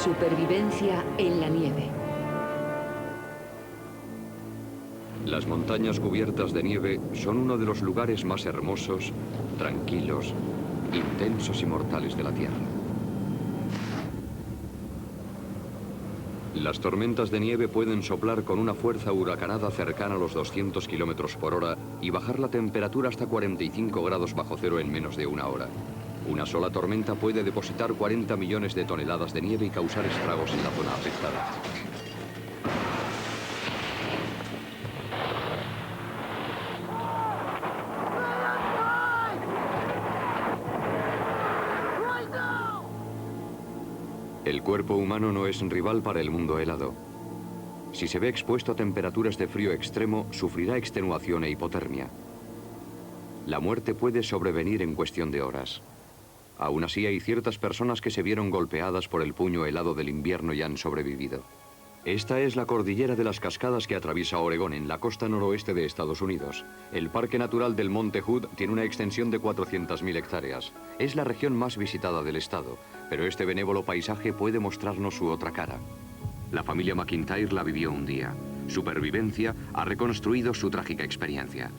Supervivencia en la nieve. Las montañas cubiertas de nieve son uno de los lugares más hermosos, tranquilos, intensos y mortales de la Tierra. Las tormentas de nieve pueden soplar con una fuerza huracanada cercana a los 200 kilómetros por hora y bajar la temperatura hasta 45 grados bajo cero en menos de una hora. Una sola tormenta puede depositar 40 millones de toneladas de nieve y causar estragos en la zona afectada. El cuerpo humano no es rival para el mundo helado. Si se ve expuesto a temperaturas de frío extremo, sufrirá extenuación e hipotermia. La muerte puede sobrevenir en cuestión de horas. Aún así, hay ciertas personas que se vieron golpeadas por el puño helado del invierno y han sobrevivido. Esta es la cordillera de las Cascadas que atraviesa Oregón, en la costa noroeste de Estados Unidos. El Parque Natural del Monte Hood tiene una extensión de 400.000 hectáreas. Es la región más visitada del estado, pero este benévolo paisaje puede mostrarnos su otra cara. La familia McIntyre la vivió un día. Supervivencia ha reconstruido su trágica experiencia.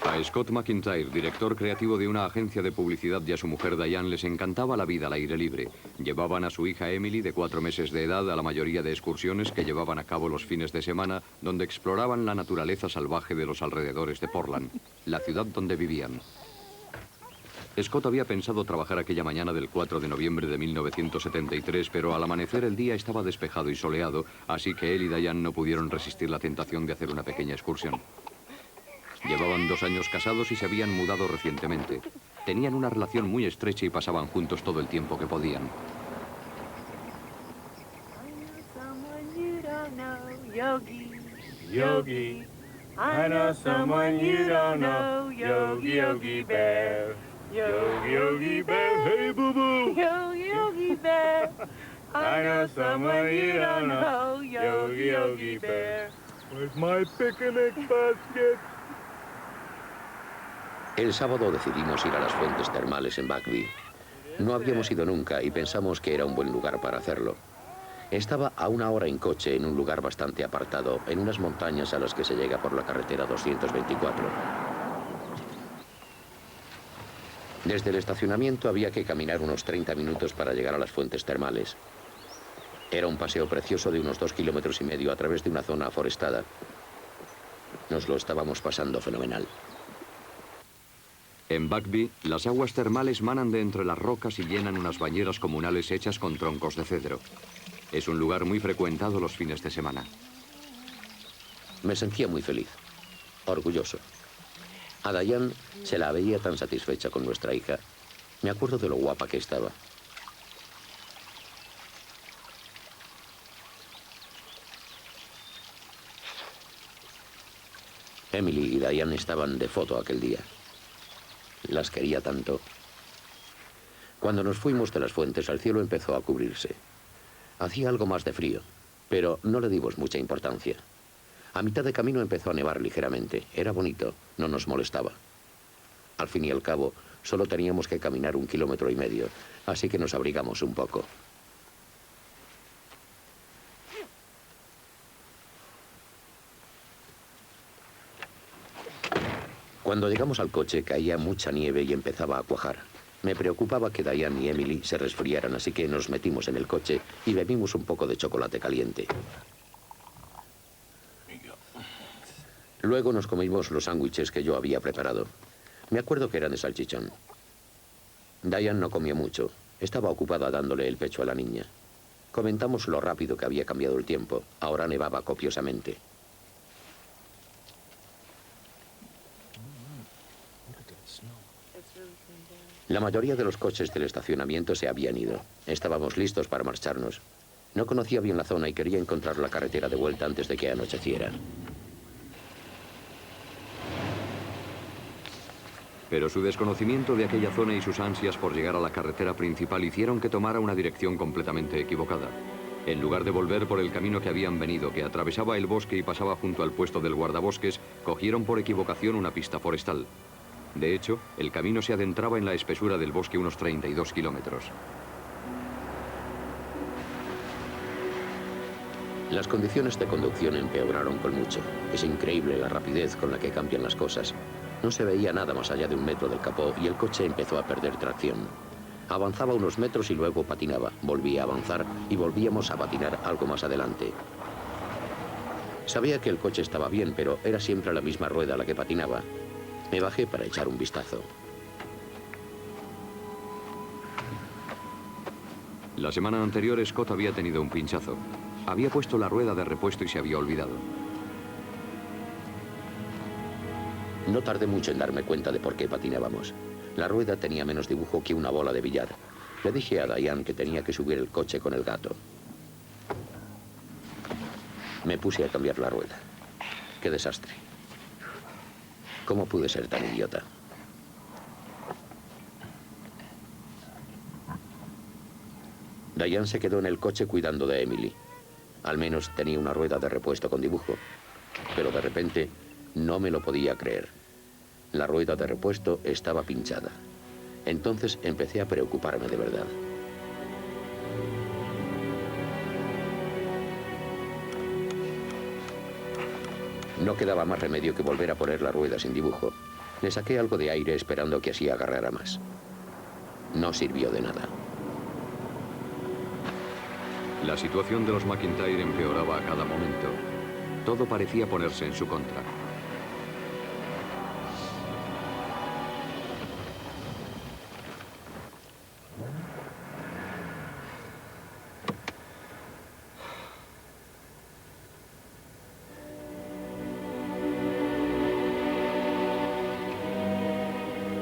A Scott McIntyre, director creativo de una agencia de publicidad, y a su mujer Diane les encantaba la vida al aire libre. Llevaban a su hija Emily, de 4 meses de edad, a la mayoría de excursiones que llevaban a cabo los fines de semana, donde exploraban la naturaleza salvaje de los alrededores de Portland, la ciudad donde vivían. Scott había pensado trabajar aquella mañana del 4 de noviembre de 1973, pero al amanecer el día estaba despejado y soleado, así que él y Diane no pudieron resistir la tentación de hacer una pequeña excursión. Llevaban 2 años casados y se habían mudado recientemente. Tenían una relación muy estrecha y pasaban juntos todo el tiempo que podían. Yogi, I know someone you don't know. Yogi, Yogi Bear. Yogi, Yogi Bear. Hey, boo-boo. Yogi, Yogi Bear. I know someone you don't know. Yogi, Yogi Bear. Where's my picnic basket? El sábado decidimos ir a las fuentes termales en Buckby. No habíamos ido nunca y pensamos que era un buen lugar para hacerlo. Estaba a 1 hora en coche en un lugar bastante apartado, en unas montañas a las que se llega por la carretera 224. Desde el estacionamiento había que caminar unos 30 minutos para llegar a las fuentes termales. Era un paseo precioso de unos 2,5 kilómetros a través de una zona aforestada. Nos lo estábamos pasando fenomenal. En Buckby, las aguas termales manan de entre las rocas y llenan unas bañeras comunales hechas con troncos de cedro. Es un lugar muy frecuentado los fines de semana. Me sentía muy feliz, orgulloso. A Diane se la veía tan satisfecha con nuestra hija. Me acuerdo de lo guapa que estaba. Emily y Diane estaban de foto aquel día. Las quería tanto. Cuando nos fuimos de las fuentes, el cielo empezó a cubrirse. Hacía algo más de frío, pero no le dimos mucha importancia. A mitad de camino empezó a nevar ligeramente. Era bonito, no nos molestaba. Al fin y al cabo, solo teníamos que caminar 1,5 kilómetros, así que nos abrigamos un poco. Cuando llegamos al coche caía mucha nieve y empezaba a cuajar. Me preocupaba que Diane y Emily se resfriaran, así que nos metimos en el coche y bebimos un poco de chocolate caliente. Luego nos comimos los sándwiches que yo había preparado. Me acuerdo que eran de salchichón. Diane no comió mucho. Estaba ocupada dándole el pecho a la niña. Comentamos lo rápido que había cambiado el tiempo. Ahora nevaba copiosamente. La mayoría de los coches del estacionamiento se habían ido. Estábamos listos para marcharnos. No conocía bien la zona y quería encontrar la carretera de vuelta antes de que anocheciera. Pero su desconocimiento de aquella zona y sus ansias por llegar a la carretera principal hicieron que tomara una dirección completamente equivocada. En lugar de volver por el camino que habían venido, que atravesaba el bosque y pasaba junto al puesto del guardabosques, cogieron por equivocación una pista forestal. De hecho, el camino se adentraba en la espesura del bosque unos 32 kilómetros. Las condiciones de conducción empeoraron con mucho. Es increíble la rapidez con la que cambian las cosas. No se veía nada más allá de 1 metro del capó y el coche empezó a perder tracción. Avanzaba unos metros y luego patinaba. Volvía a avanzar y volvíamos a patinar algo más adelante. Sabía que el coche estaba bien, pero era siempre la misma rueda la que patinaba. Me bajé para echar un vistazo. La semana anterior Scott había tenido un pinchazo. Había puesto la rueda de repuesto y se había olvidado. No tardé mucho en darme cuenta de por qué patinábamos. La rueda tenía menos dibujo que una bola de billar. Le dije a Diane que tenía que subir el coche con el gato. Me puse a cambiar la rueda. ¡Qué desastre! ¿Cómo pude ser tan idiota? Diane se quedó en el coche cuidando de Emily. Al menos tenía una rueda de repuesto con dibujo. Pero de repente no me lo podía creer. La rueda de repuesto estaba pinchada. Entonces empecé a preocuparme de verdad. No quedaba más remedio que volver a poner la rueda sin dibujo. Le saqué algo de aire esperando que así agarrara más. No sirvió de nada. La situación de los McIntyre empeoraba a cada momento. Todo parecía ponerse en su contra.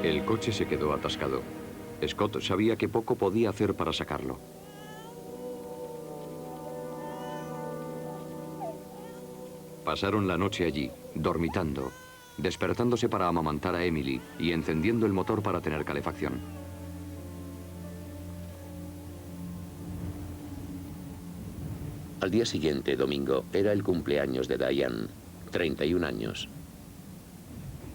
El coche se quedó atascado. Scott sabía que poco podía hacer para sacarlo. Pasaron la noche allí, dormitando, despertándose para amamantar a Emily y encendiendo el motor para tener calefacción. Al día siguiente, domingo, era el cumpleaños de Diane, 31 años.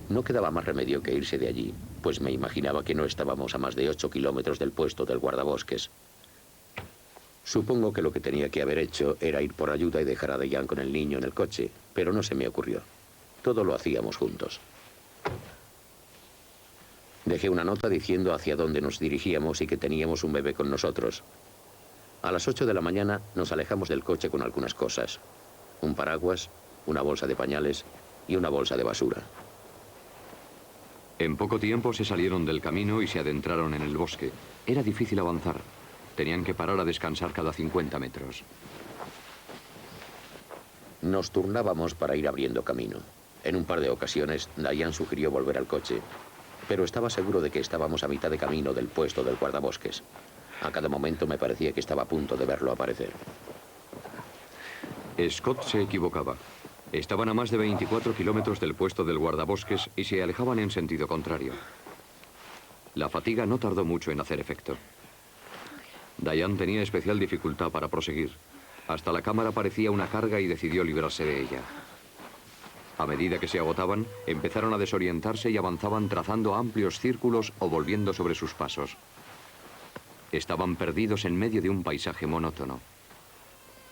No quedaba más remedio que irse de allí, pues me imaginaba que no estábamos a más de 8 kilómetros del puesto del guardabosques. Supongo que lo que tenía que haber hecho era ir por ayuda y dejar a Diane con el niño en el coche, pero no se me ocurrió. Todo lo hacíamos juntos. Dejé una nota diciendo hacia dónde nos dirigíamos y que teníamos un bebé con nosotros. A las 8 de la mañana nos alejamos del coche con algunas cosas. Un paraguas, una bolsa de pañales y una bolsa de basura. En poco tiempo se salieron del camino y se adentraron en el bosque. Era difícil avanzar. Tenían que parar a descansar cada 50 metros. Nos turnábamos para ir abriendo camino. En un par de ocasiones, Diane sugirió volver al coche, pero estaba seguro de que estábamos a mitad de camino del puesto del guardabosques. A cada momento me parecía que estaba a punto de verlo aparecer. Scott se equivocaba. Estaban a más de 24 kilómetros del puesto del guardabosques y se alejaban en sentido contrario. La fatiga no tardó mucho en hacer efecto. Diane tenía especial dificultad para proseguir. Hasta la cámara parecía una carga y decidió librarse de ella. A medida que se agotaban, empezaron a desorientarse y avanzaban trazando amplios círculos o volviendo sobre sus pasos. Estaban perdidos en medio de un paisaje monótono.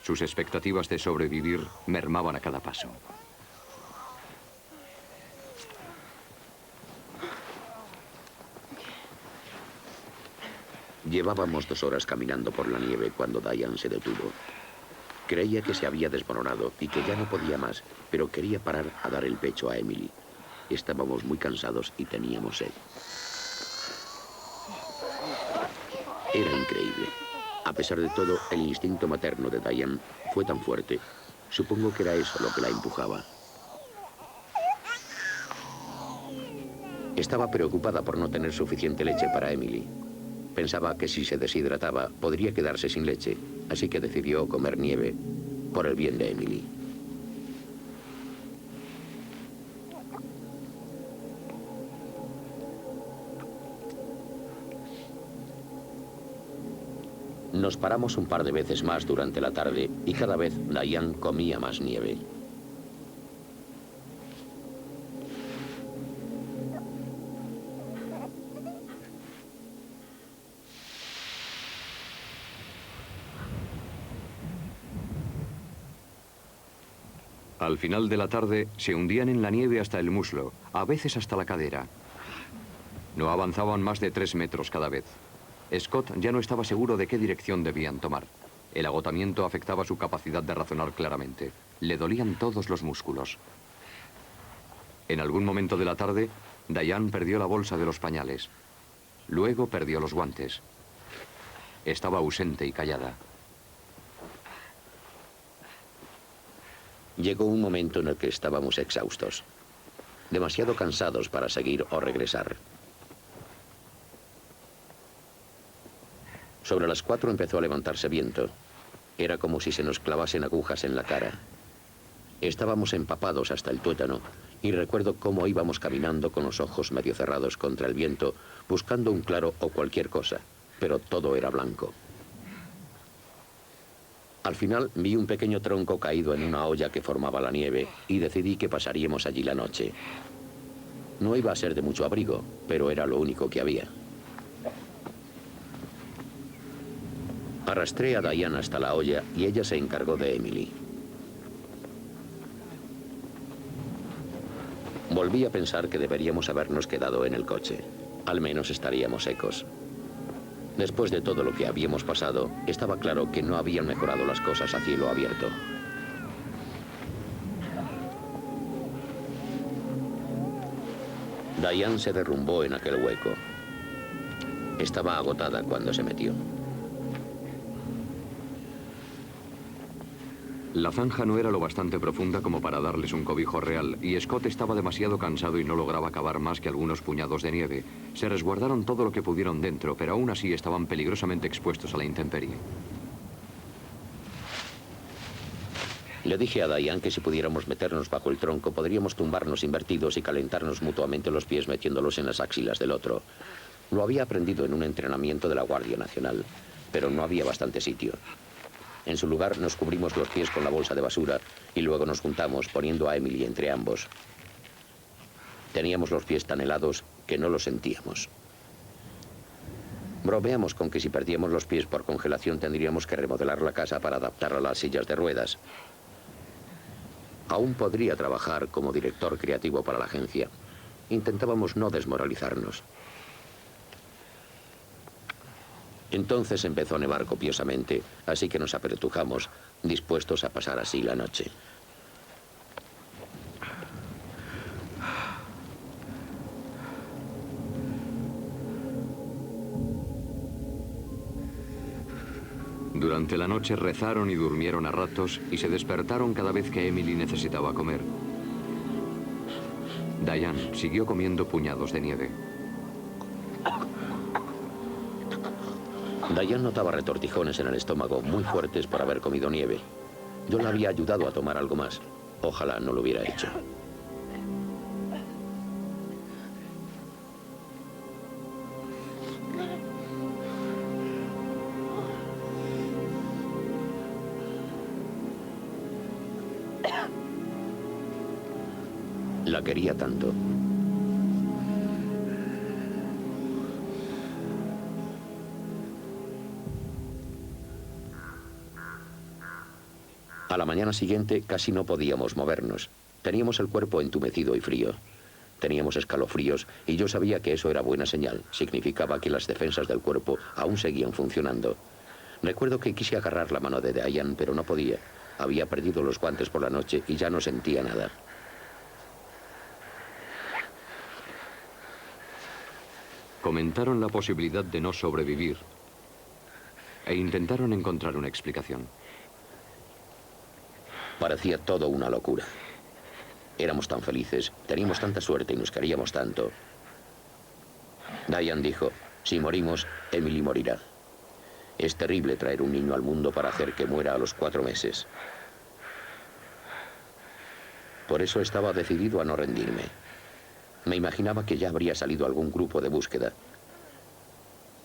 Sus expectativas de sobrevivir mermaban a cada paso. Llevábamos 2 horas caminando por la nieve cuando Diane se detuvo. Creía que se había desmoronado y que ya no podía más, pero quería parar a dar el pecho a Emily. Estábamos muy cansados y teníamos sed. Era increíble. A pesar de todo, el instinto materno de Diane fue tan fuerte. Supongo que era eso lo que la empujaba. Estaba preocupada por no tener suficiente leche para Emily. Pensaba que si se deshidrataba podría quedarse sin leche, así que decidió comer nieve por el bien de Emily. Nos paramos un par de veces más durante la tarde y cada vez Diane comía más nieve. Al final de la tarde, se hundían en la nieve hasta el muslo, a veces hasta la cadera. No avanzaban más de 3 metros cada vez. Scott ya no estaba seguro de qué dirección debían tomar. El agotamiento afectaba su capacidad de razonar claramente. Le dolían todos los músculos. En algún momento de la tarde, Diane perdió la bolsa de los pañales. Luego perdió los guantes. Estaba ausente y callada. Llegó un momento en el que estábamos exhaustos, demasiado cansados para seguir o regresar. Sobre las 4 empezó a levantarse viento. Era como si se nos clavasen agujas en la cara. Estábamos empapados hasta el tuétano y recuerdo cómo íbamos caminando con los ojos medio cerrados contra el viento, buscando un claro o cualquier cosa, pero todo era blanco. Al final vi un pequeño tronco caído en una olla que formaba la nieve y decidí que pasaríamos allí la noche. No iba a ser de mucho abrigo, pero era lo único que había. Arrastré a Diane hasta la olla y ella se encargó de Emily. Volví a pensar que deberíamos habernos quedado en el coche. Al menos estaríamos secos. Después de todo lo que habíamos pasado, estaba claro que no habían mejorado las cosas a cielo abierto. Diane se derrumbó en aquel hueco. Estaba agotada cuando se metió. La zanja no era lo bastante profunda como para darles un cobijo real, y Scott estaba demasiado cansado y no lograba cavar más que algunos puñados de nieve. Se resguardaron todo lo que pudieron dentro, pero aún así estaban peligrosamente expuestos a la intemperie. Le dije a Diane que si pudiéramos meternos bajo el tronco, podríamos tumbarnos invertidos y calentarnos mutuamente los pies metiéndolos en las axilas del otro. Lo había aprendido en un entrenamiento de la Guardia Nacional, pero no había bastante sitio. En su lugar nos cubrimos los pies con la bolsa de basura y luego nos juntamos poniendo a Emily entre ambos. Teníamos los pies tan helados que no los sentíamos. Bromeamos con que si perdíamos los pies por congelación tendríamos que remodelar la casa para adaptarla a las sillas de ruedas. Aún podría trabajar como director creativo para la agencia. Intentábamos no desmoralizarnos. Entonces empezó a nevar copiosamente, así que nos apretujamos, dispuestos a pasar así la noche. Durante la noche rezaron y durmieron a ratos y se despertaron cada vez que Emily necesitaba comer. Diane siguió comiendo puñados de nieve. Diane notaba retortijones en el estómago muy fuertes por haber comido nieve. Yo la había ayudado a tomar algo más. Ojalá no lo hubiera hecho. La quería tanto. A la mañana siguiente casi no podíamos movernos. Teníamos el cuerpo entumecido y frío. Teníamos escalofríos y yo sabía que eso era buena señal. Significaba que las defensas del cuerpo aún seguían funcionando. Recuerdo que quise agarrar la mano de Diane, pero no podía. Había perdido los guantes por la noche y ya no sentía nada. Comentaron la posibilidad de no sobrevivir e intentaron encontrar una explicación. Parecía todo una locura. Éramos tan felices, teníamos tanta suerte y nos queríamos tanto. Diane dijo, si morimos, Emily morirá. Es terrible traer un niño al mundo para hacer que muera a los 4 meses. Por eso estaba decidido a no rendirme. Me imaginaba que ya habría salido algún grupo de búsqueda.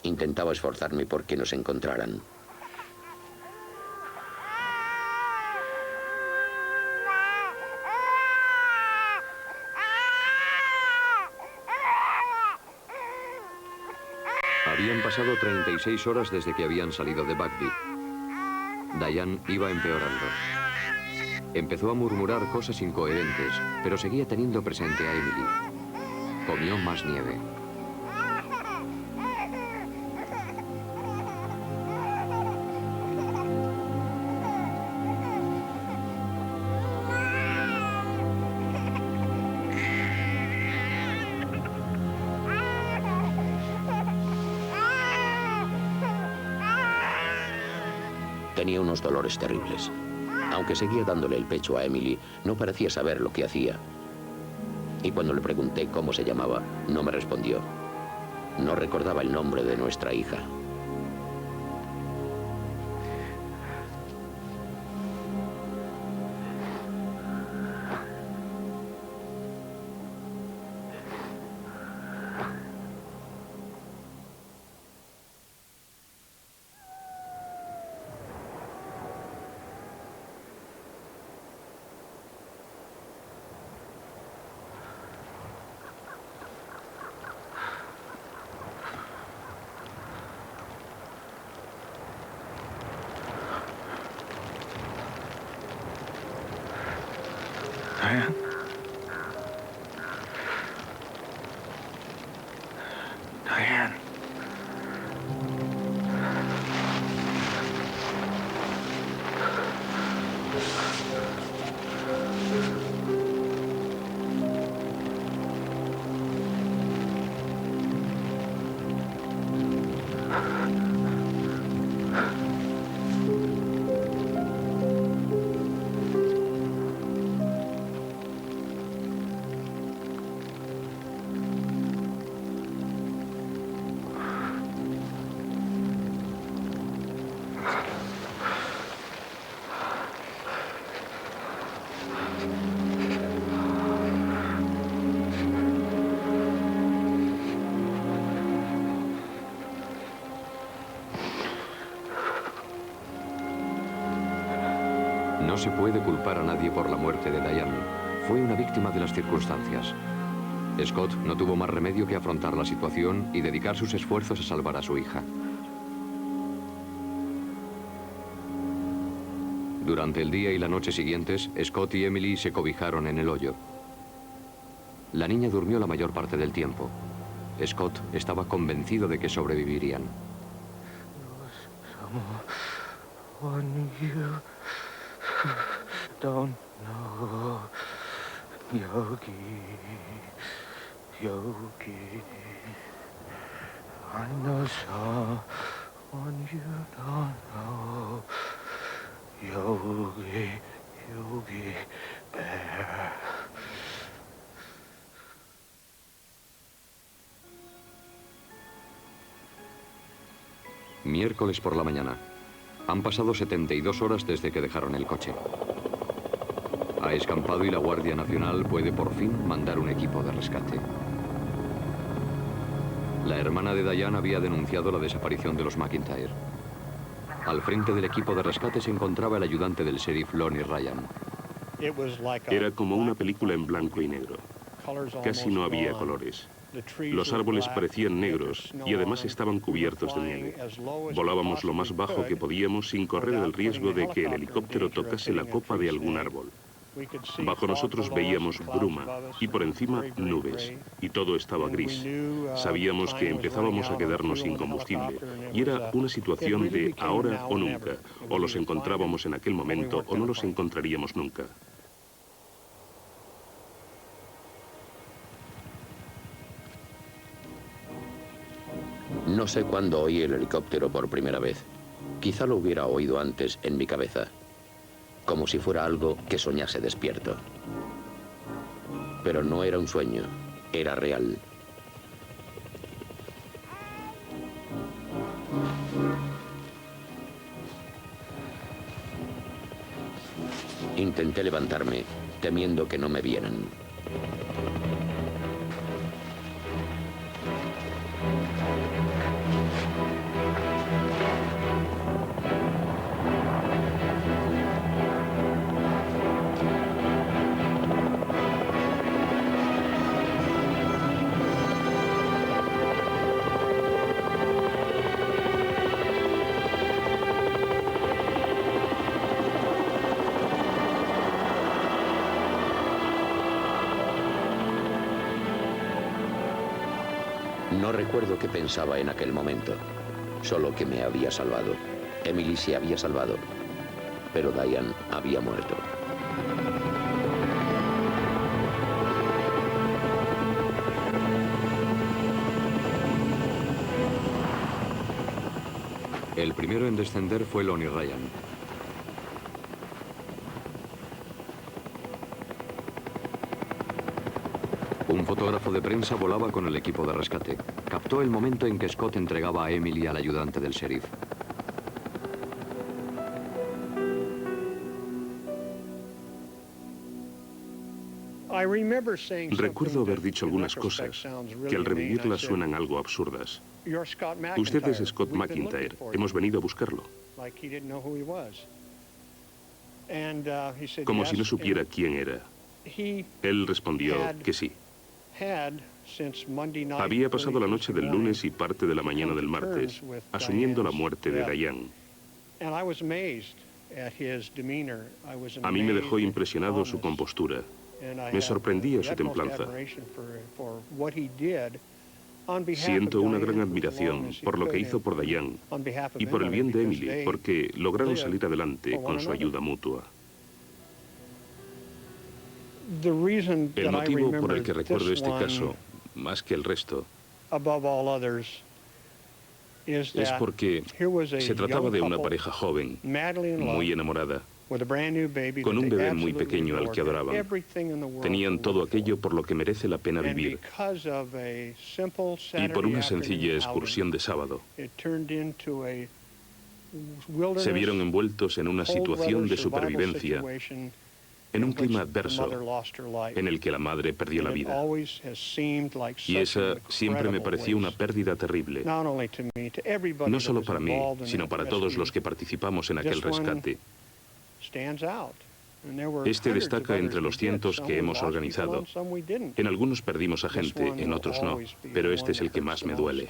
Intentaba esforzarme por que nos encontraran. Habían pasado 36 horas desde que habían salido de Bagby. Diane iba empeorando. Empezó a murmurar cosas incoherentes, pero seguía teniendo presente a Emily. Comió más nieve. Tenía unos dolores terribles. Aunque seguía dándole el pecho a Emily, no parecía saber lo que hacía. Y cuando le pregunté cómo se llamaba, no me respondió. No recordaba el nombre de nuestra hija. Diane? Diane. No se puede culpar a nadie por la muerte de Diane. Fue una víctima de las circunstancias. Scott no tuvo más remedio que afrontar la situación y dedicar sus esfuerzos a salvar a su hija. Durante el día y la noche siguientes, Scott y Emily se cobijaron en el hoyo. La niña durmió la mayor parte del tiempo. Scott estaba convencido de que sobrevivirían. Don't know, Yogi, Yogi. I know someone you don't know, Yogi, Yogi Bear. Miércoles por la mañana. Han pasado 72 horas desde que dejaron el coche. Ha escampado y la Guardia Nacional puede por fin mandar un equipo de rescate. La hermana de Diane había denunciado la desaparición de los McIntyre. Al frente del equipo de rescate se encontraba el ayudante del sheriff Lonnie Ryan. Era como una película en blanco y negro. Casi no había colores. Los árboles parecían negros y además estaban cubiertos de nieve. Volábamos lo más bajo que podíamos sin correr el riesgo de que el helicóptero tocase la copa de algún árbol. Bajo nosotros veíamos bruma y por encima nubes, y todo estaba gris. Sabíamos que empezábamos a quedarnos sin combustible y era una situación de ahora o nunca. O los encontrábamos en aquel momento o no los encontraríamos nunca. No sé cuándo oí el helicóptero por primera vez. Quizá lo hubiera oído antes en mi cabeza, como si fuera algo que soñase despierto. Pero no era un sueño, era real. Intenté levantarme, temiendo que no me vieran. No recuerdo qué pensaba en aquel momento, solo que me había salvado. Emily se había salvado, pero Diane había muerto. El primero en descender fue Lonnie Ryan. Un fotógrafo de prensa volaba con el equipo de rescate. Captó el momento en que Scott entregaba a Emily al ayudante del sheriff. Recuerdo haber dicho algunas cosas que al revivirlas suenan algo absurdas. Usted es Scott McIntyre. Hemos venido a buscarlo. Como si no supiera quién era. Él respondió que sí. Había pasado la noche del lunes y parte de la mañana del martes, asumiendo la muerte de Diane. A mí me dejó impresionado su compostura. Me sorprendía su templanza. Siento una gran admiración por lo que hizo por Diane y por el bien de Emily, porque lograron salir adelante con su ayuda mutua. El motivo por el que recuerdo este caso, más que el resto, es porque se trataba de una pareja joven, muy enamorada, con un bebé muy pequeño al que adoraban. Tenían todo aquello por lo que merece la pena vivir. Y por una sencilla excursión de sábado, se vieron envueltos en una situación de supervivencia, en un clima adverso, en el que la madre perdió la vida. Y esa siempre me pareció una pérdida terrible, no solo para mí, sino para todos los que participamos en aquel rescate. Este destaca entre los cientos que hemos organizado. En algunos perdimos a gente, en otros no, pero este es el que más me duele.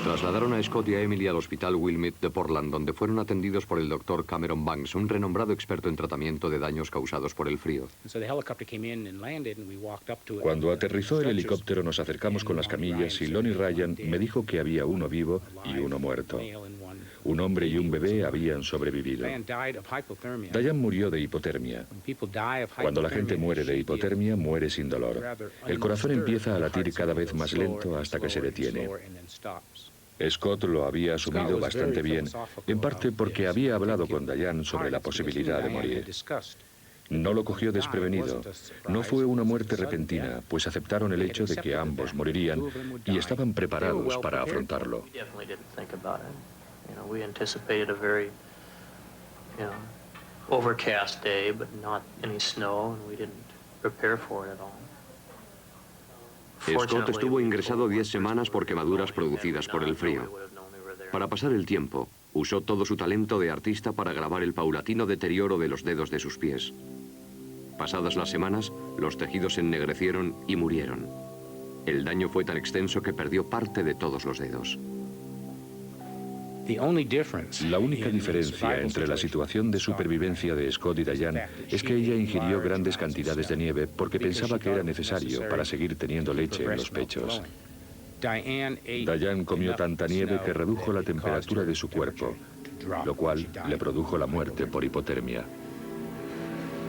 Trasladaron a Scott y a Emily al hospital Wilmette de Portland, donde fueron atendidos por el doctor Cameron Banks, un renombrado experto en tratamiento de daños causados por el frío. Cuando aterrizó el helicóptero nos acercamos con las camillas y Lonnie Ryan me dijo que había uno vivo y uno muerto. Un hombre y un bebé habían sobrevivido. Diane murió de hipotermia. Cuando la gente muere de hipotermia, muere sin dolor. El corazón empieza a latir cada vez más lento hasta que se detiene. Scott lo había asumido bastante bien, en parte porque había hablado con Diane sobre la posibilidad de morir. No lo cogió desprevenido. No fue una muerte repentina, pues aceptaron el hecho de que ambos morirían y estaban preparados para afrontarlo. Scott estuvo ingresado 10 semanas por quemaduras producidas por el frío. Para pasar el tiempo, usó todo su talento de artista para grabar el paulatino deterioro de los dedos de sus pies. Pasadas las semanas, los tejidos se ennegrecieron y murieron. El daño fue tan extenso que perdió parte de todos los dedos. La única diferencia entre la situación de supervivencia de Scott y Diane es que ella ingirió grandes cantidades de nieve porque pensaba que era necesario para seguir teniendo leche en los pechos. Diane comió tanta nieve que redujo la temperatura de su cuerpo, lo cual le produjo la muerte por hipotermia.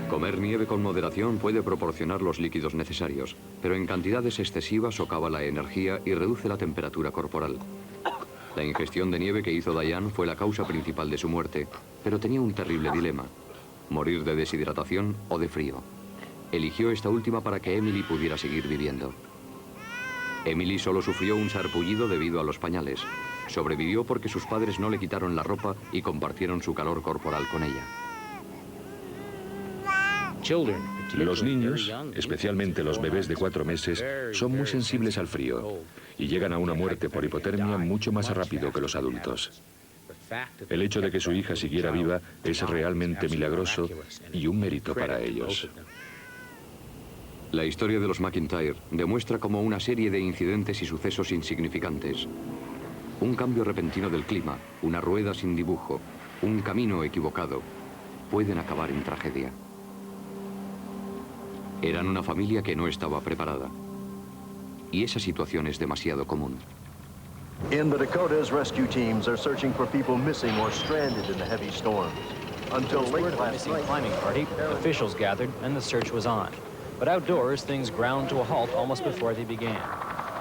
Comer nieve con moderación puede proporcionar los líquidos necesarios, pero en cantidades excesivas socava la energía y reduce la temperatura corporal. La ingestión de nieve que hizo Diane fue la causa principal de su muerte, pero tenía un terrible dilema: morir de deshidratación o de frío. Eligió esta última para que Emily pudiera seguir viviendo. Emily solo sufrió un sarpullido debido a los pañales. Sobrevivió porque sus padres no le quitaron la ropa y compartieron su calor corporal con ella. Los niños, especialmente los bebés de 4 meses, son muy sensibles al frío y llegan a una muerte por hipotermia mucho más rápido que los adultos. El hecho de que su hija siguiera viva es realmente milagroso y un mérito para ellos. La historia de los McIntyre demuestra cómo una serie de incidentes y sucesos insignificantes, un cambio repentino del clima, una rueda sin dibujo, un camino equivocado, pueden acabar en tragedia. Eran una familia que no estaba preparada. Y esa situación es demasiado común. In the Dakotas, rescue teams are searching for people missing or stranded in the heavy storms. Until late last night, climbing party, officials gathered and the search was on. But outdoors, things ground to a halt almost before they began.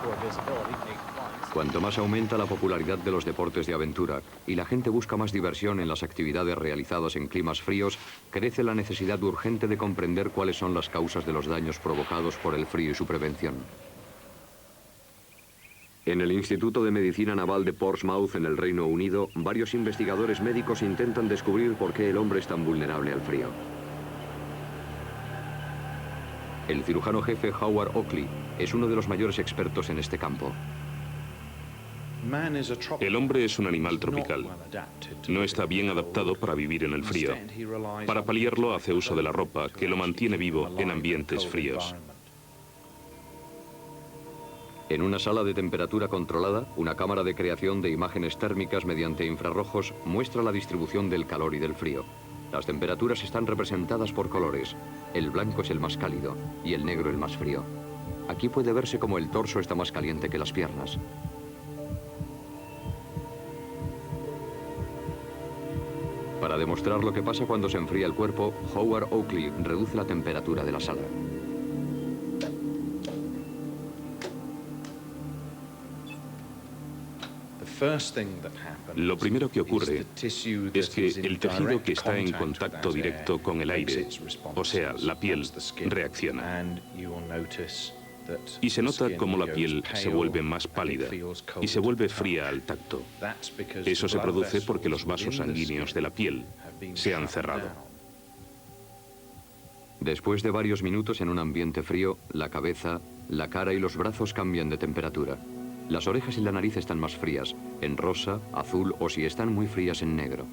Poor visibility made climbs. Cuanto más aumenta la popularidad de los deportes de aventura y la gente busca más diversión en las actividades realizadas en climas fríos, crece la necesidad urgente de comprender cuáles son las causas de los daños provocados por el frío y su prevención. En el Instituto de Medicina Naval de Portsmouth, en el Reino Unido, varios investigadores médicos intentan descubrir por qué el hombre es tan vulnerable al frío. El cirujano jefe Howard Oakley es uno de los mayores expertos en este campo. El hombre es un animal tropical. No está bien adaptado para vivir en el frío. Para paliarlo hace uso de la ropa, que lo mantiene vivo en ambientes fríos. En una sala de temperatura controlada, una cámara de creación de imágenes térmicas mediante infrarrojos muestra la distribución del calor y del frío. Las temperaturas están representadas por colores. El blanco es el más cálido y el negro el más frío. Aquí puede verse como el torso está más caliente que las piernas. Para demostrar lo que pasa cuando se enfría el cuerpo, Howard Oakley reduce la temperatura de la sala. Lo primero que ocurre es que el tejido que está en contacto directo con el aire, o sea, la piel, reacciona. Y se nota cómo la piel se vuelve más pálida y se vuelve fría al tacto. Eso se produce porque los vasos sanguíneos de la piel se han cerrado. Después de varios minutos en un ambiente frío, la cabeza, la cara y los brazos cambian de temperatura. Las orejas y la nariz están más frías, en rosa, azul o si están muy frías en negro.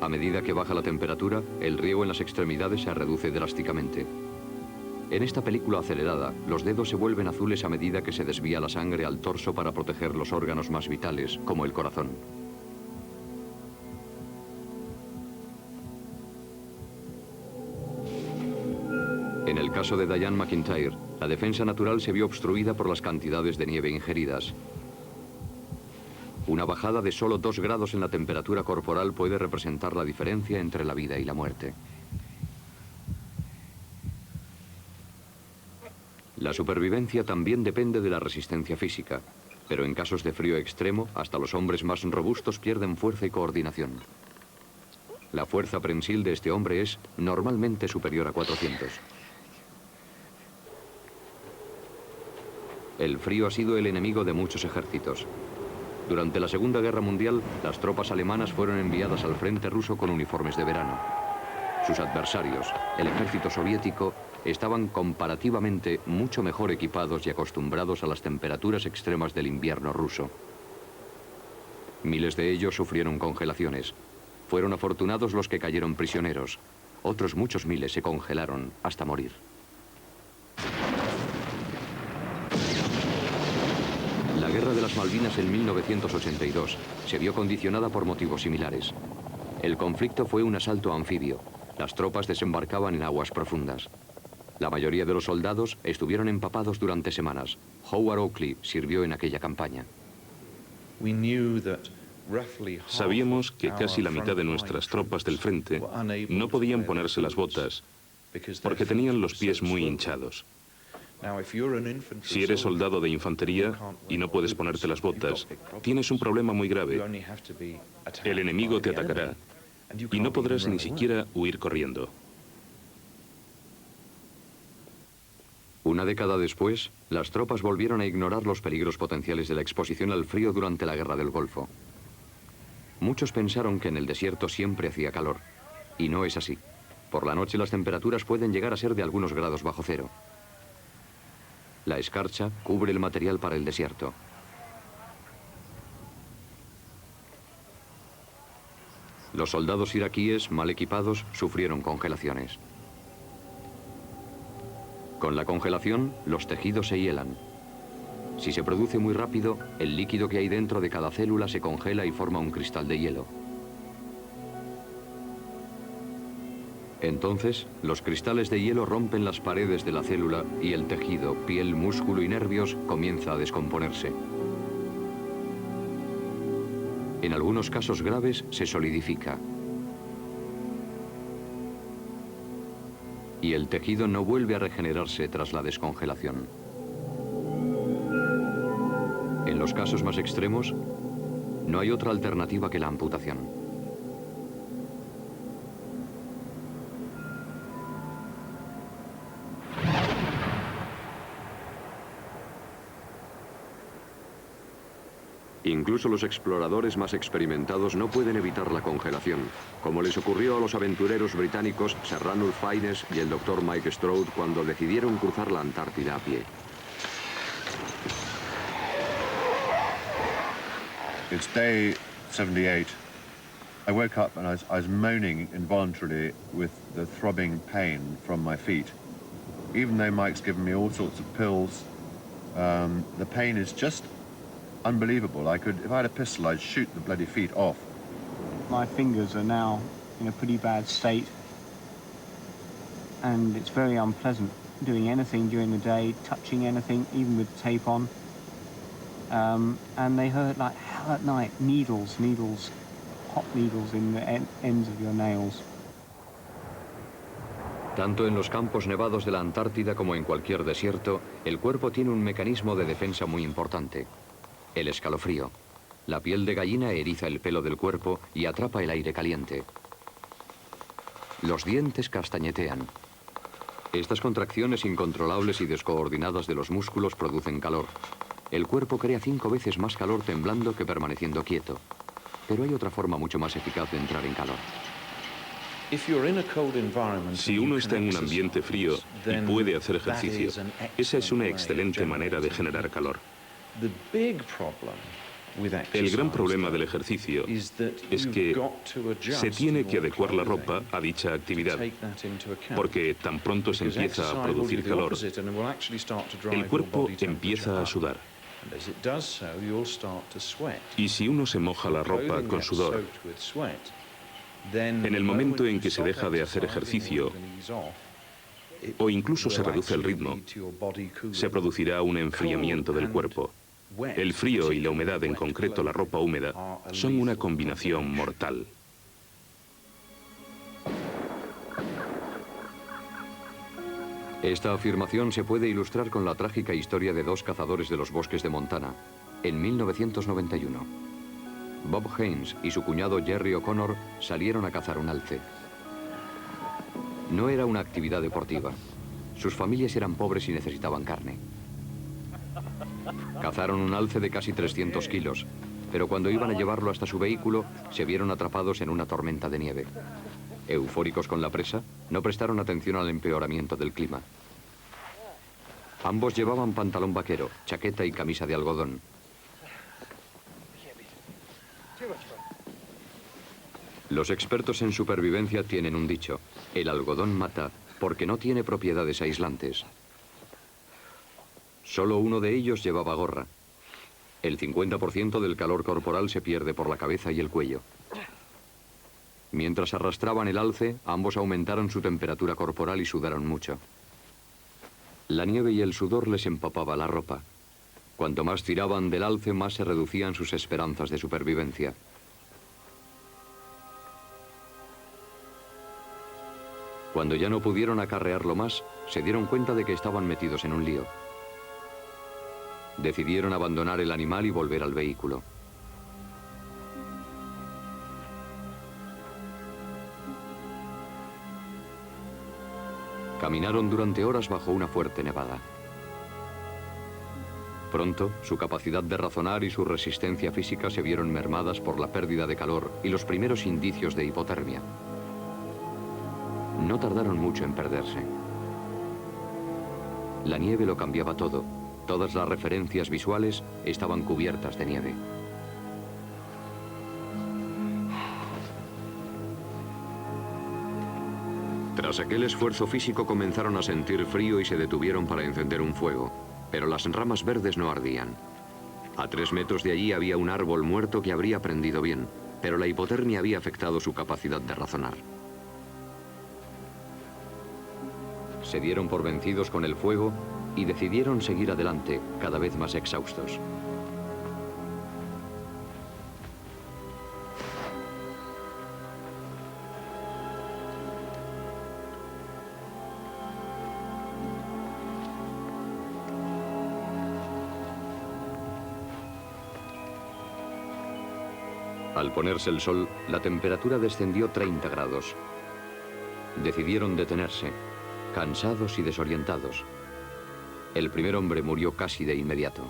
A medida que baja la temperatura, el riego en las extremidades se reduce drásticamente. En esta película acelerada, los dedos se vuelven azules a medida que se desvía la sangre al torso para proteger los órganos más vitales, como el corazón. En el caso de Diane McIntyre, la defensa natural se vio obstruida por las cantidades de nieve ingeridas. Una bajada de solo 2 grados en la temperatura corporal puede representar la diferencia entre la vida y la muerte. La supervivencia también depende de la resistencia física, pero en casos de frío extremo, hasta los hombres más robustos pierden fuerza y coordinación. La fuerza prensil de este hombre es normalmente superior a 400. El frío ha sido el enemigo de muchos ejércitos. Durante la Segunda Guerra Mundial, las tropas alemanas fueron enviadas al frente ruso con uniformes de verano. Sus adversarios, el ejército soviético, estaban comparativamente mucho mejor equipados y acostumbrados a las temperaturas extremas del invierno ruso. Miles de ellos sufrieron congelaciones. Fueron afortunados los que cayeron prisioneros. Otros muchos miles se congelaron hasta morir. La Guerra de las Malvinas en 1982 se vio condicionada por motivos similares. El conflicto fue un asalto anfibio. Las tropas desembarcaban en aguas profundas. La mayoría de los soldados estuvieron empapados durante semanas. Howard Oakley sirvió en aquella campaña. Sabíamos que casi la mitad de nuestras tropas del frente no podían ponerse las botas porque tenían los pies muy hinchados. Si eres soldado de infantería y no puedes ponerte las botas, tienes un problema muy grave. El enemigo te atacará y no podrás ni siquiera huir corriendo. Una década después, las tropas volvieron a ignorar los peligros potenciales de la exposición al frío durante la Guerra del Golfo. Muchos pensaron que en el desierto siempre hacía calor, y no es así. Por la noche las temperaturas pueden llegar a ser de algunos grados bajo cero. La escarcha cubre el material para el desierto. Los soldados iraquíes, mal equipados, sufrieron congelaciones. Con la congelación, los tejidos se hielan. Si se produce muy rápido, el líquido que hay dentro de cada célula se congela y forma un cristal de hielo. Entonces, los cristales de hielo rompen las paredes de la célula y el tejido, piel, músculo y nervios comienza a descomponerse. En algunos casos graves se solidifica. Y el tejido no vuelve a regenerarse tras la descongelación. En los casos más extremos, no hay otra alternativa que la amputación. Incluso los exploradores más experimentados no pueden evitar la congelación, como les ocurrió a los aventureros británicos Sir Ranulph Fiennes y el Dr. Mike Stroud cuando decidieron cruzar la Antártida a pie. It's day 78. I woke up and I was moaning involuntarily with the throbbing pain from my feet. Even though Mike's given me all sorts of pills, the pain is just unbelievable. If I had a pistol, I'd shoot the bloody feet off. My fingers are now in a pretty bad state, and it's very unpleasant doing anything during the day, touching anything, even with tape on. And they hurt like hell at night. Needles, hot needles in the ends of your nails. Tanto en los campos nevados de la Antártida como en cualquier desierto, el cuerpo tiene un mecanismo de defensa muy importante. El escalofrío. La piel de gallina eriza el pelo del cuerpo y atrapa el aire caliente. Los dientes castañetean. Estas contracciones incontrolables y descoordinadas de los músculos producen calor. El cuerpo crea 5 veces más calor temblando que permaneciendo quieto. Pero hay otra forma mucho más eficaz de entrar en calor. Si uno está en un ambiente frío y puede hacer ejercicio, esa es una excelente manera de generar calor. El gran problema del ejercicio es que se tiene que adecuar la ropa a dicha actividad, porque tan pronto se empieza a producir calor, el cuerpo empieza a sudar. Y si uno se moja la ropa con sudor, en el momento en que se deja de hacer ejercicio, o incluso se reduce el ritmo, se producirá un enfriamiento del cuerpo. El frío y la humedad, en concreto la ropa húmeda, son una combinación mortal. Esta afirmación se puede ilustrar con la trágica historia de 2 cazadores de los bosques de Montana, en 1991. Bob Haynes y su cuñado Jerry O'Connor salieron a cazar un alce. No era una actividad deportiva. Sus familias eran pobres y necesitaban carne. Cazaron un alce de casi 300 kilos, pero cuando iban a llevarlo hasta su vehículo, se vieron atrapados en una tormenta de nieve. Eufóricos con la presa, no prestaron atención al empeoramiento del clima. Ambos llevaban pantalón vaquero, chaqueta y camisa de algodón. Los expertos en supervivencia tienen un dicho: el algodón mata porque no tiene propiedades aislantes. Solo uno de ellos llevaba gorra. El 50% del calor corporal se pierde por la cabeza y el cuello. Mientras arrastraban el alce, ambos aumentaron su temperatura corporal y sudaron mucho. La nieve y el sudor les empapaba la ropa. Cuanto más tiraban del alce, más se reducían sus esperanzas de supervivencia. Cuando ya no pudieron acarrearlo más, se dieron cuenta de que estaban metidos en un lío. Decidieron abandonar el animal y volver al vehículo. Caminaron durante horas bajo una fuerte nevada. Pronto, su capacidad de razonar y su resistencia física se vieron mermadas por la pérdida de calor y los primeros indicios de hipotermia. No tardaron mucho en perderse. La nieve lo cambiaba todo. Todas las referencias visuales estaban cubiertas de nieve. Tras aquel esfuerzo físico comenzaron a sentir frío y se detuvieron para encender un fuego, pero las ramas verdes no ardían. A 3 metros de allí había un árbol muerto que habría prendido bien, pero la hipotermia había afectado su capacidad de razonar. Se dieron por vencidos con el fuego y decidieron seguir adelante, cada vez más exhaustos. Al ponerse el sol, la temperatura descendió 30 grados. Decidieron detenerse, cansados y desorientados. El primer hombre murió casi de inmediato.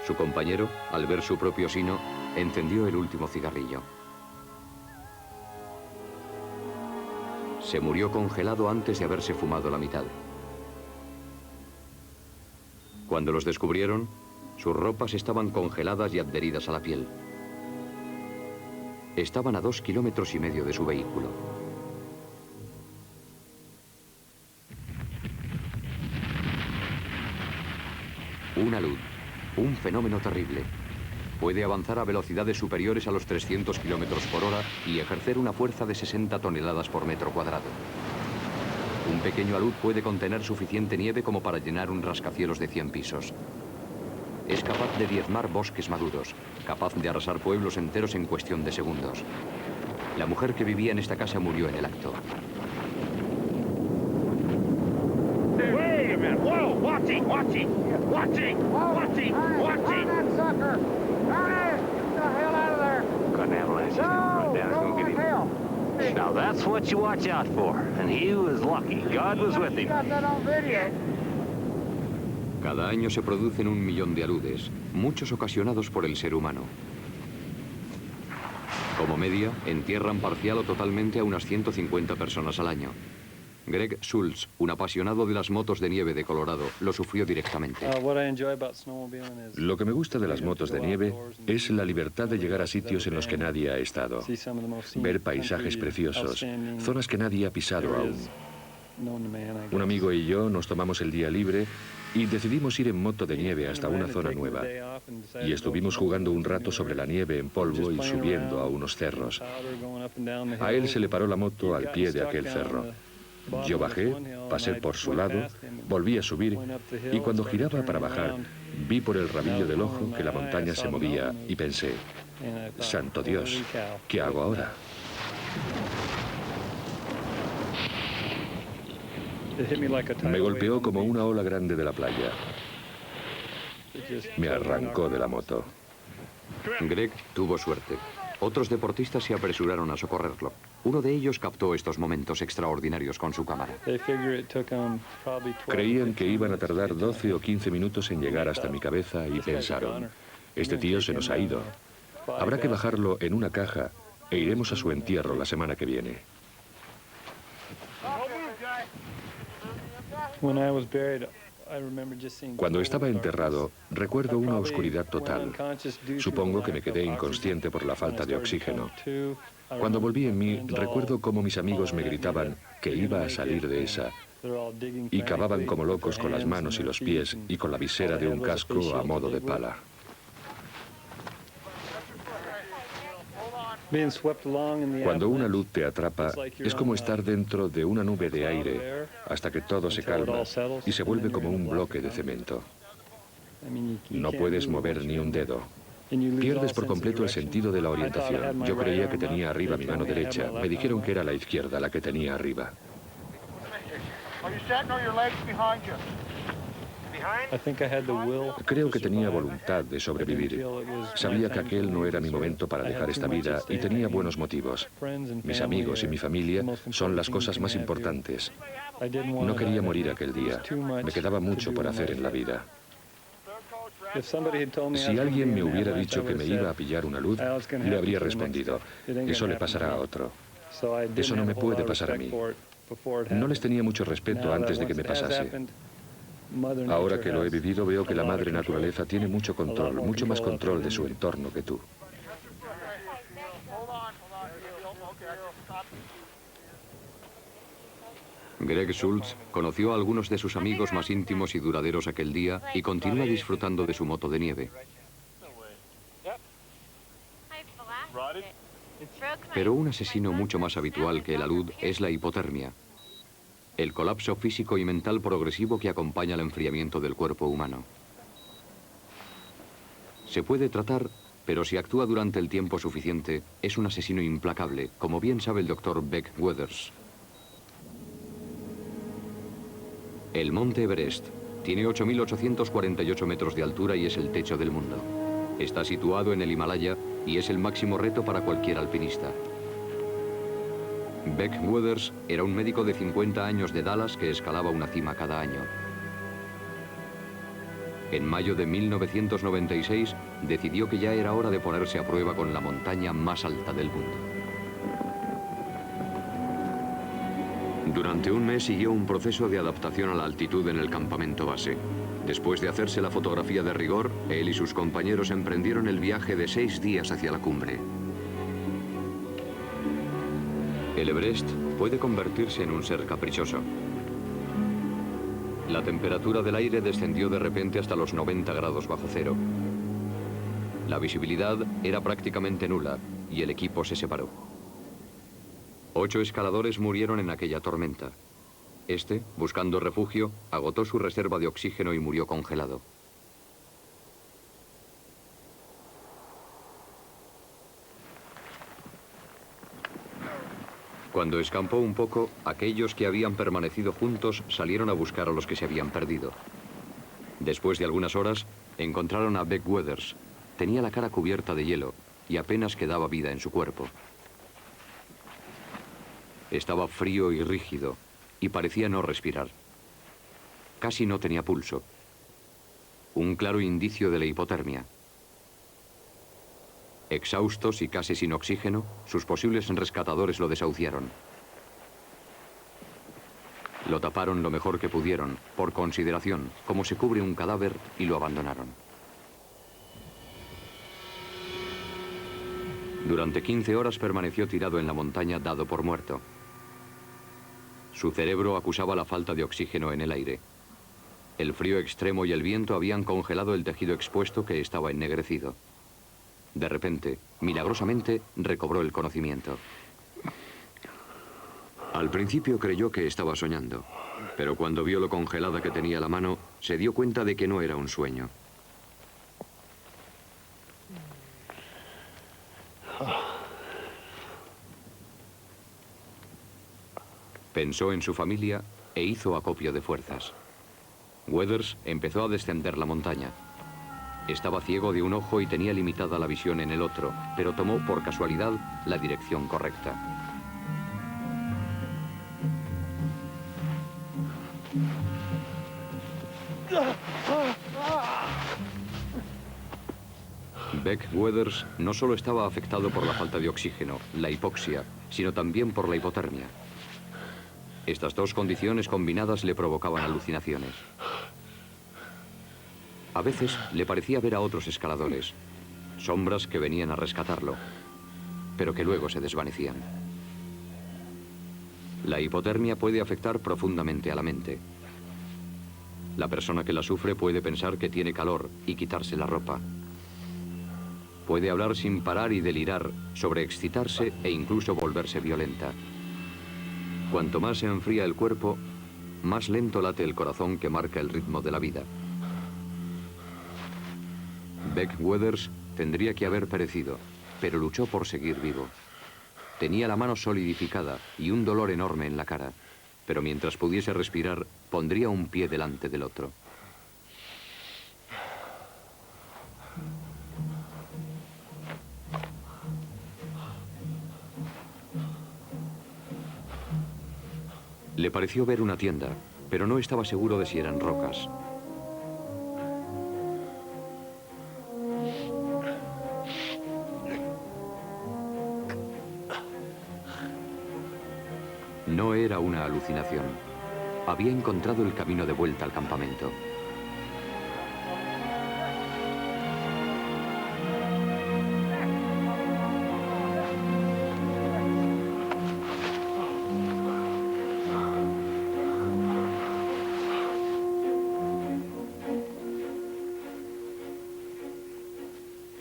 Su compañero, al ver su propio sino, encendió el último cigarrillo. Se murió congelado antes de haberse fumado la mitad. Cuando los descubrieron, sus ropas estaban congeladas y adheridas a la piel. Estaban a 2,5 kilómetros de su vehículo. Una luz, un fenómeno terrible. Puede avanzar a velocidades superiores a los 300 kilómetros por hora y ejercer una fuerza de 60 toneladas por metro cuadrado. Un pequeño alud puede contener suficiente nieve como para llenar un rascacielos de 100 pisos. Es capaz de diezmar bosques maduros, capaz de arrasar pueblos enteros en cuestión de segundos. La mujer que vivía en esta casa murió en el acto. Now that's what you watch out for, and he was lucky. God was with him. Cada año se producen 1 millón de aludes, muchos ocasionados por el ser humano. Como media, entierran parcial o totalmente a unas 150 personas al año. Greg Schultz, un apasionado de las motos de nieve de Colorado, lo sufrió directamente. Lo que me gusta de las motos de nieve es la libertad de llegar a sitios en los que nadie ha estado, ver paisajes preciosos, zonas que nadie ha pisado aún. Un amigo y yo nos tomamos el día libre y decidimos ir en moto de nieve hasta una zona nueva. Y estuvimos jugando un rato sobre la nieve en polvo y subiendo a unos cerros. A él se le paró la moto al pie de aquel cerro. Yo bajé, pasé por su lado, volví a subir y cuando giraba para bajar, vi por el rabillo del ojo que la montaña se movía y pensé, ¡santo Dios! ¿Qué hago ahora? Me golpeó como una ola grande de la playa. Me arrancó de la moto. Greg tuvo suerte. Otros deportistas se apresuraron a socorrerlo. Uno de ellos captó estos momentos extraordinarios con su cámara. Creían que iban a tardar 12 o 15 minutos en llegar hasta mi cabeza y pensaron, este tío se nos ha ido. Habrá que bajarlo en una caja e iremos a su entierro la semana que viene. Cuando estaba enterrado, recuerdo una oscuridad total. Supongo que me quedé inconsciente por la falta de oxígeno. Cuando volví en mí, recuerdo cómo mis amigos me gritaban que iba a salir de esa, y cavaban como locos con las manos y los pies y con la visera de un casco a modo de pala. Cuando una luz te atrapa, es como estar dentro de una nube de aire hasta que todo se calma y se vuelve como un bloque de cemento. No puedes mover ni un dedo. Pierdes por completo el sentido de la orientación. Yo creía que tenía arriba mi mano derecha. Me dijeron que era la izquierda la que tenía arriba. Creo que tenía voluntad de sobrevivir. Sabía que aquel no era mi momento para dejar esta vida y tenía buenos motivos. Mis amigos y mi familia son las cosas más importantes. No quería morir aquel día. Me quedaba mucho por hacer en la vida. Si alguien me hubiera dicho que me iba a pillar una luz, le habría respondido, eso le pasará a otro. Eso no me puede pasar a mí. No les tenía mucho respeto antes de que me pasase. Ahora que lo he vivido, veo que la madre naturaleza tiene mucho control, mucho más control de su entorno que tú. Greg Schultz conoció a algunos de sus amigos más íntimos y duraderos aquel día y continúa disfrutando de su moto de nieve. Pero un asesino mucho más habitual que el alud es la hipotermia. el colapso físico y mental progresivo que acompaña al enfriamiento del cuerpo humano. Se puede tratar, pero si actúa durante el tiempo suficiente, es un asesino implacable, como bien sabe el Dr. Beck Weathers. El monte Everest tiene 8.848 metros de altura y es el techo del mundo. Está situado en el Himalaya y es el máximo reto para cualquier alpinista. Beck Weathers era un médico de 50 años de Dallas que escalaba una cima cada año. En mayo de 1996 decidió que ya era hora de ponerse a prueba con la montaña más alta del mundo. Durante un mes siguió un proceso de adaptación a la altitud en el campamento base. Después de hacerse la fotografía de rigor, él y sus compañeros emprendieron el viaje de 6 días hacia la cumbre. El Everest puede convertirse en un ser caprichoso. La temperatura del aire descendió de repente hasta los 90 grados bajo cero. La visibilidad era prácticamente nula y el equipo se separó. 8 escaladores murieron en aquella tormenta. Este, buscando refugio, agotó su reserva de oxígeno y murió congelado. Cuando escampó un poco, aquellos que habían permanecido juntos salieron a buscar a los que se habían perdido. Después de algunas horas, encontraron a Beck Weathers. Tenía la cara cubierta de hielo y apenas quedaba vida en su cuerpo. Estaba frío y rígido y parecía no respirar. Casi no tenía pulso. Un claro indicio de la hipotermia. Exhaustos y casi sin oxígeno, sus posibles rescatadores lo desahuciaron. Lo taparon lo mejor que pudieron, por consideración, como se cubre un cadáver, y lo abandonaron. Durante 15 horas permaneció tirado en la montaña dado por muerto. Su cerebro acusaba la falta de oxígeno en el aire. El frío extremo y el viento habían congelado el tejido expuesto que estaba ennegrecido. De repente, milagrosamente, recobró el conocimiento. Al principio creyó que estaba soñando, pero cuando vio lo congelada que tenía la mano, se dio cuenta de que no era un sueño. Pensó en su familia e hizo acopio de fuerzas. Weathers empezó a descender la montaña. Estaba ciego de un ojo y tenía limitada la visión en el otro, pero tomó por casualidad la dirección correcta. Beck Weathers no solo estaba afectado por la falta de oxígeno, la hipoxia, sino también por la hipotermia. Estas dos condiciones combinadas le provocaban alucinaciones. A veces le parecía ver a otros escaladores, sombras que venían a rescatarlo, pero que luego se desvanecían. La hipotermia puede afectar profundamente a la mente. La persona que la sufre puede pensar que tiene calor y quitarse la ropa. Puede hablar sin parar y delirar, sobreexcitarse e incluso volverse violenta. Cuanto más se enfría el cuerpo, más lento late el corazón que marca el ritmo de la vida. Beck Weathers tendría que haber perecido, pero luchó por seguir vivo. Tenía la mano solidificada y un dolor enorme en la cara, pero mientras pudiese respirar, pondría un pie delante del otro. Le pareció ver una tienda, pero no estaba seguro de si eran rocas. No era una alucinación. Había encontrado el camino de vuelta al campamento.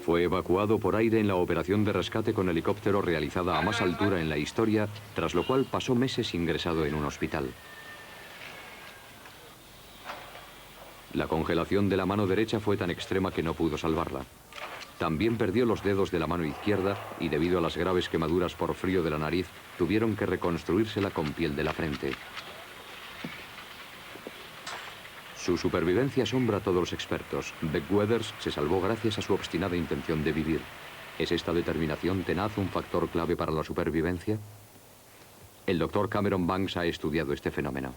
Fue evacuado por aire en la operación de rescate con helicóptero realizada a más altura en la historia, tras lo cual pasó meses ingresado en un hospital. La congelación de la mano derecha fue tan extrema que no pudo salvarla. También perdió los dedos de la mano izquierda y debido a las graves quemaduras por frío de la nariz, tuvieron que reconstruírsela con piel de la frente. Su supervivencia asombra a todos los expertos. Beck Weathers se salvó gracias a su obstinada intención de vivir. ¿Es esta determinación tenaz un factor clave para la supervivencia? El doctor Cameron Banks ha estudiado este fenómeno.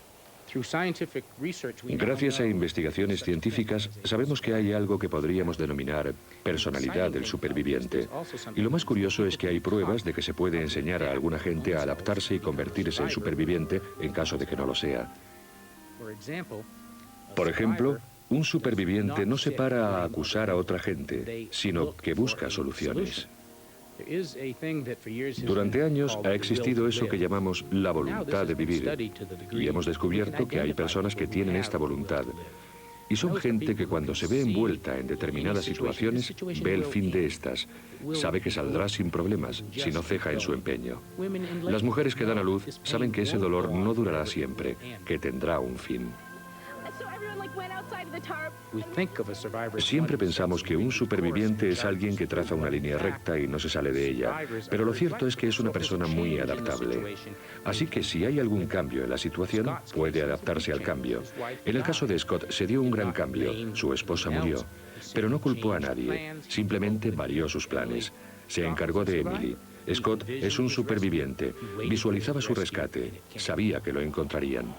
Gracias a investigaciones científicas, sabemos que hay algo que podríamos denominar personalidad del superviviente. Y lo más curioso es que hay pruebas de que se puede enseñar a alguna gente a adaptarse y convertirse en superviviente en caso de que no lo sea. Por ejemplo, un superviviente no se para a acusar a otra gente, sino que busca soluciones. Durante años ha existido eso que llamamos la voluntad de vivir, y hemos descubierto que hay personas que tienen esta voluntad. Y son gente que cuando se ve envuelta en determinadas situaciones, ve el fin de estas, sabe que saldrá sin problemas, si no ceja en su empeño. Las mujeres que dan a luz saben que ese dolor no durará siempre, que tendrá un fin. Siempre pensamos que un superviviente es alguien que traza una línea recta y no se sale de ella, pero lo cierto es que es una persona muy adaptable. Así que si hay algún cambio en la situación, puede adaptarse al cambio. En el caso de Scott se dio un gran cambio, su esposa murió, pero no culpó a nadie, simplemente varió sus planes. Se encargó de Emily. Scott es un superviviente, visualizaba su rescate, sabía que lo encontrarían.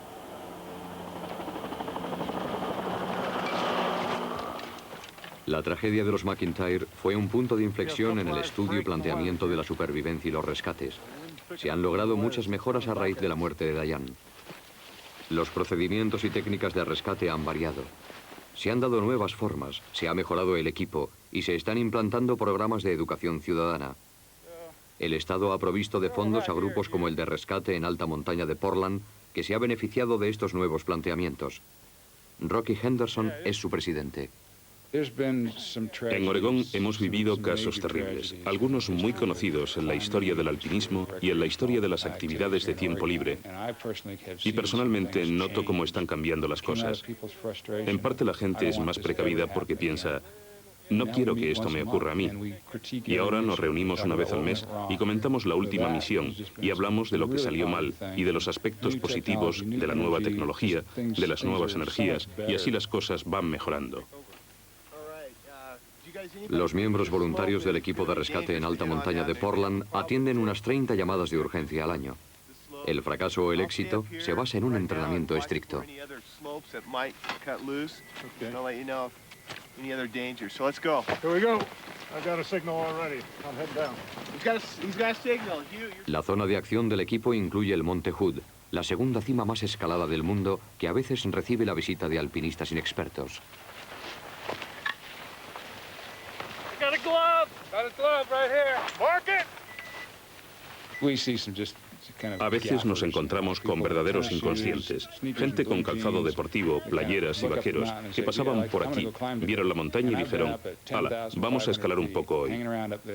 La tragedia de los McIntyre fue un punto de inflexión en el estudio y planteamiento de la supervivencia y los rescates. Se han logrado muchas mejoras a raíz de la muerte de Diane. Los procedimientos y técnicas de rescate han variado. Se han dado nuevas formas, se ha mejorado el equipo y se están implantando programas de educación ciudadana. El Estado ha provisto de fondos a grupos como el de rescate en alta montaña de Portland, que se ha beneficiado de estos nuevos planteamientos. Rocky Henderson es su presidente. En Oregón hemos vivido casos terribles, algunos muy conocidos en la historia del alpinismo y en la historia de las actividades de tiempo libre. Y personalmente noto cómo están cambiando las cosas. En parte la gente es más precavida porque piensa, no quiero que esto me ocurra a mí. Y ahora nos reunimos una vez al mes y comentamos la última misión y hablamos de lo que salió mal y de los aspectos positivos de la nueva tecnología, de las nuevas energías, y así las cosas van mejorando. Los miembros voluntarios del equipo de rescate en alta montaña de Portland atienden unas 30 llamadas de urgencia al año. El fracaso o el éxito se basa en un entrenamiento estricto. La zona de acción del equipo incluye el Monte Hood, la segunda cima más escalada del mundo, que a veces recibe la visita de alpinistas inexpertos. A veces nos encontramos con verdaderos inconscientes, gente con calzado deportivo, playeras y vaqueros, que pasaban por aquí, vieron la montaña y dijeron, «Hala, vamos a escalar un poco hoy».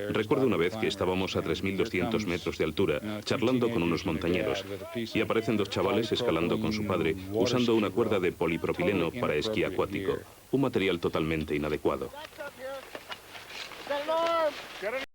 Recuerdo una vez que estábamos a 3.200 metros de altura, charlando con unos montañeros, y aparecen dos chavales escalando con su padre, usando una cuerda de polipropileno para esquí acuático, un material totalmente inadecuado.